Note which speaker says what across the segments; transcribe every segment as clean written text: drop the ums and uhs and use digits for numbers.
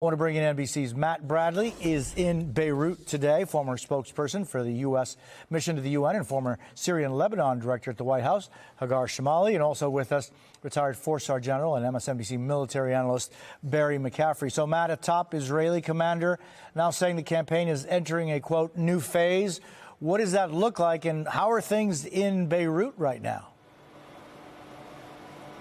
Speaker 1: I want to bring in NBC's Matt Bradley, is in Beirut today, former spokesperson for the U.S. mission to the UN and former Syrian-Lebanon director at the White House, Hagar Shamali, and also with us, retired four-star general and MSNBC military analyst Barry McCaffrey. So, Matt, a top Israeli commander now saying the campaign is entering a, quote, new phase. What does that look like, and how are things in Beirut right now?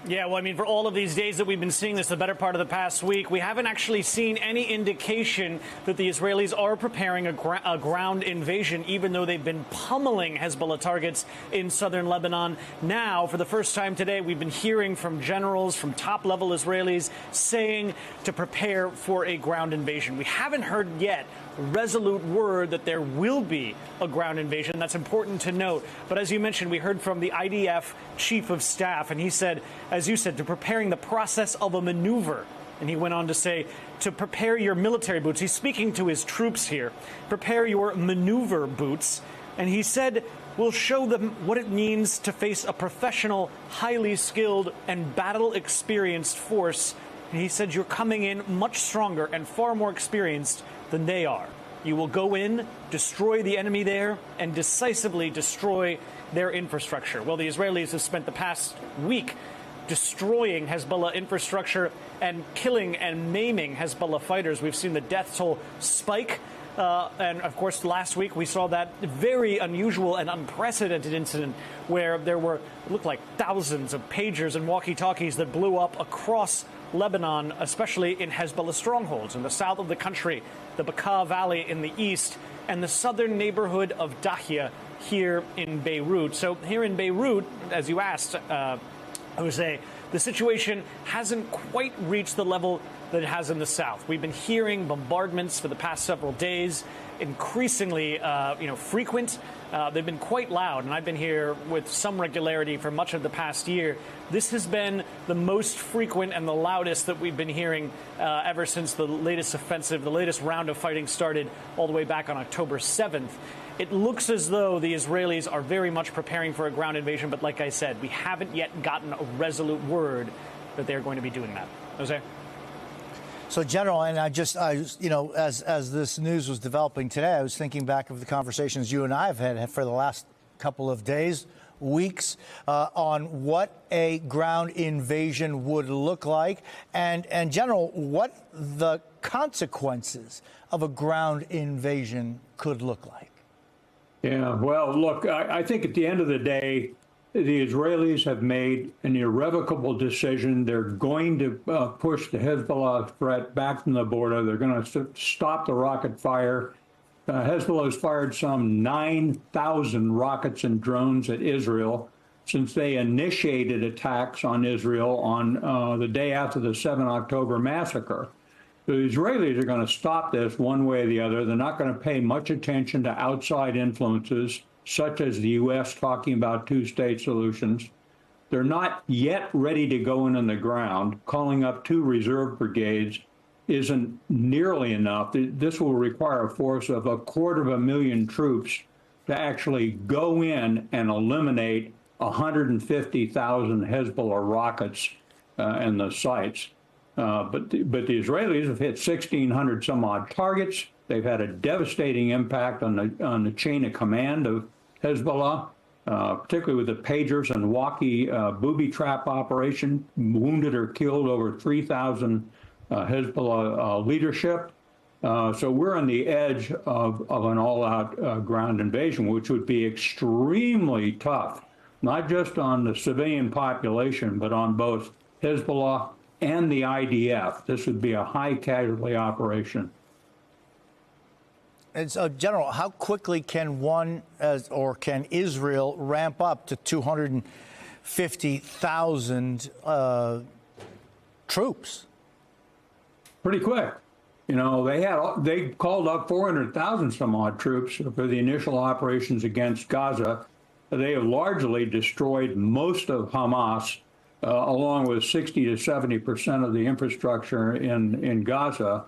Speaker 2: Yeah, well, I mean, for all of these days that we've been seeing this, the better part of the past week, we haven't actually seen any indication that the Israelis are preparing a ground invasion, even though they've been pummeling Hezbollah targets in southern Lebanon. Now, for the first time today, we've been hearing from generals, from top-level Israelis, saying to prepare for a ground invasion. We haven't heard yet resolute word that there will be a ground invasion. That's important to note. But as you mentioned, we heard from the IDF chief of staff, and he said, as you said, to preparing the process of a maneuver. And he went on to say, to prepare your military boots. He's speaking to his troops here. Prepare your maneuver boots. And he said, we'll show them what it means to face a professional, highly skilled, and battle-experienced force. And he said, you're coming in much stronger and far more experienced than they are. You will go in, destroy the enemy there, and decisively destroy their infrastructure. Well, the Israelis have spent the past week destroying Hezbollah infrastructure and killing and maiming Hezbollah fighters. We've seen the death toll spike. And, of course, last week we saw that very unusual and unprecedented incident where there were, it looked like, thousands of pagers and walkie-talkies that blew up across Lebanon, especially in Hezbollah strongholds in the south of the country, the Bekaa Valley in the east, and the southern neighborhood of Dahya here in Beirut. So here in Beirut, as you asked, Jose, the situation hasn't quite reached the level that it has in the south. We've been hearing bombardments for the past several days, increasingly frequent. They've been quite loud, and I've been here with some regularity for much of the past year. This has been the most frequent and the loudest that we've been hearing ever since the latest offensive, the latest round of fighting started all the way back on October 7th. It looks as though the Israelis are very much preparing for a ground invasion, but like I said, we haven't yet gotten a resolute word that they're going to be doing that. Jose?
Speaker 1: So, General, and as this news was developing today, I was thinking back of the conversations you and I have had for the last couple of days, weeks, on what a ground invasion would look like, and General, what the consequences of a ground invasion could look like.
Speaker 3: Yeah, well, look, I think at the end of the day, the Israelis have made an irrevocable decision. They're going to push the Hezbollah threat back from the border. They're going to stop the rocket fire. Hezbollah has fired some 9,000 rockets and drones at Israel since they initiated attacks on Israel on the day after the 7 October massacre. The Israelis are going to stop this one way or the other. They're not going to pay much attention to outside influences, such as the U.S. talking about two-state solutions. They're not yet ready to go in on the ground. Calling up 2 reserve brigades isn't nearly enough. This will require a force of 250,000 troops to actually go in and eliminate 150,000 Hezbollah rockets and the sites. But the Israelis have hit 1,600 some odd targets. They've had a devastating impact on the chain of command of Hezbollah, particularly with the pagers and walkie booby trap operation. Wounded or killed over 3,000 Hezbollah leadership. So we're on the edge of an all-out ground invasion, which would be extremely tough, not just on the civilian population, but on both Hezbollah and the IDF. This would be a high-casualty operation.
Speaker 1: And so, General, how quickly can can Israel ramp up to 250,000 troops? Pretty
Speaker 3: quick. You know, they called up 400,000 some odd troops for the initial operations against Gaza. They have largely destroyed most of Hamas, along with 60 to 70% of the infrastructure in Gaza.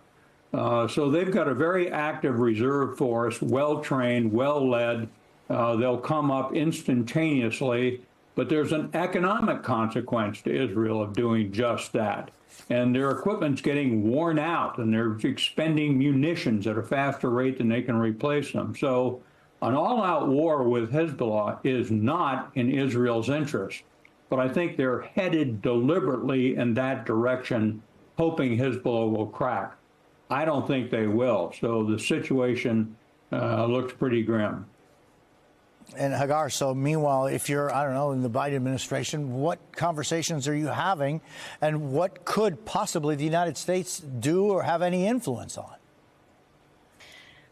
Speaker 3: So they've got a very active reserve force, well-trained, well-led. They'll come up instantaneously. But there's an economic consequence to Israel of doing just that. And their equipment's getting worn out, and they're expending munitions at a faster rate than they can replace them. So an all-out war with Hezbollah is not in Israel's interest. But I think they're headed deliberately in that direction, hoping Hezbollah will crack. I don't think they will. So the situation looks pretty grim.
Speaker 1: And Hagar, so meanwhile, if you're, I don't know, in the Biden administration, what conversations are you having, and what could possibly the United States do or have any influence on?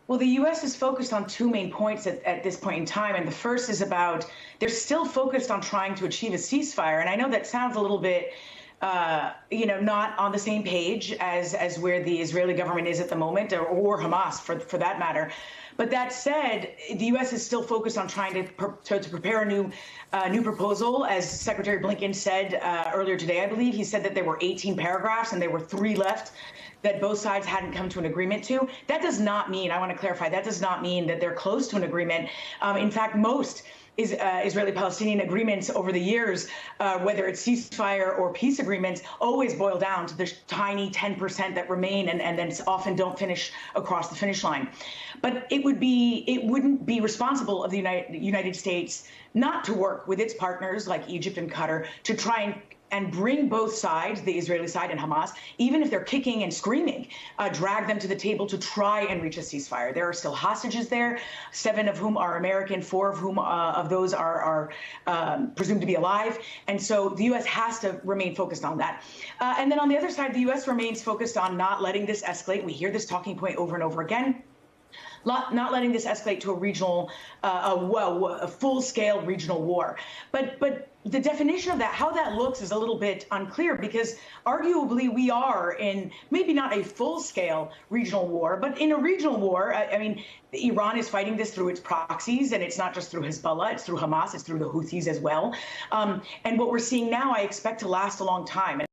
Speaker 4: Well, the U.S. is focused on two main points at this point in time. And the first is about they're still focused on trying to achieve a ceasefire. And I know that sounds a little bit, not on the same page as where the Israeli government is at the moment, or Hamas for that matter. But that said, the U.S. is still focused on trying to prepare a new proposal. As Secretary Blinken said earlier today, I believe, he said that there were 18 paragraphs and there were 3 left that both sides hadn't come to an agreement to. That does not mean, I want to clarify, that does not mean that they're close to an agreement. In fact, most Israeli-Palestinian agreements over the years, whether it's ceasefire or peace agreements, always boil down to the tiny 10% that remain and then often don't finish across the finish line. But it wouldn't be responsible of the United States not to work with its partners like Egypt and Qatar to try and bring both sides, the Israeli side and Hamas, even if they're kicking and screaming, drag them to the table to try and reach a ceasefire. There are still hostages there, 7 of whom are American, 4 of whom of those are presumed to be alive. And so the U.S. has to remain focused on that. And then on the other side, the U.S. remains focused on not letting this escalate. We hear this talking point over and over again. Not letting this escalate to a regional, a full-scale regional war. But the definition of that, how that looks, is a little bit unclear, because arguably we are in maybe not a full-scale regional war, but in a regional war. I mean, Iran is fighting this through its proxies, and it's not just through Hezbollah, it's through Hamas, it's through the Houthis as well. And what we're seeing now, I expect to last a long time.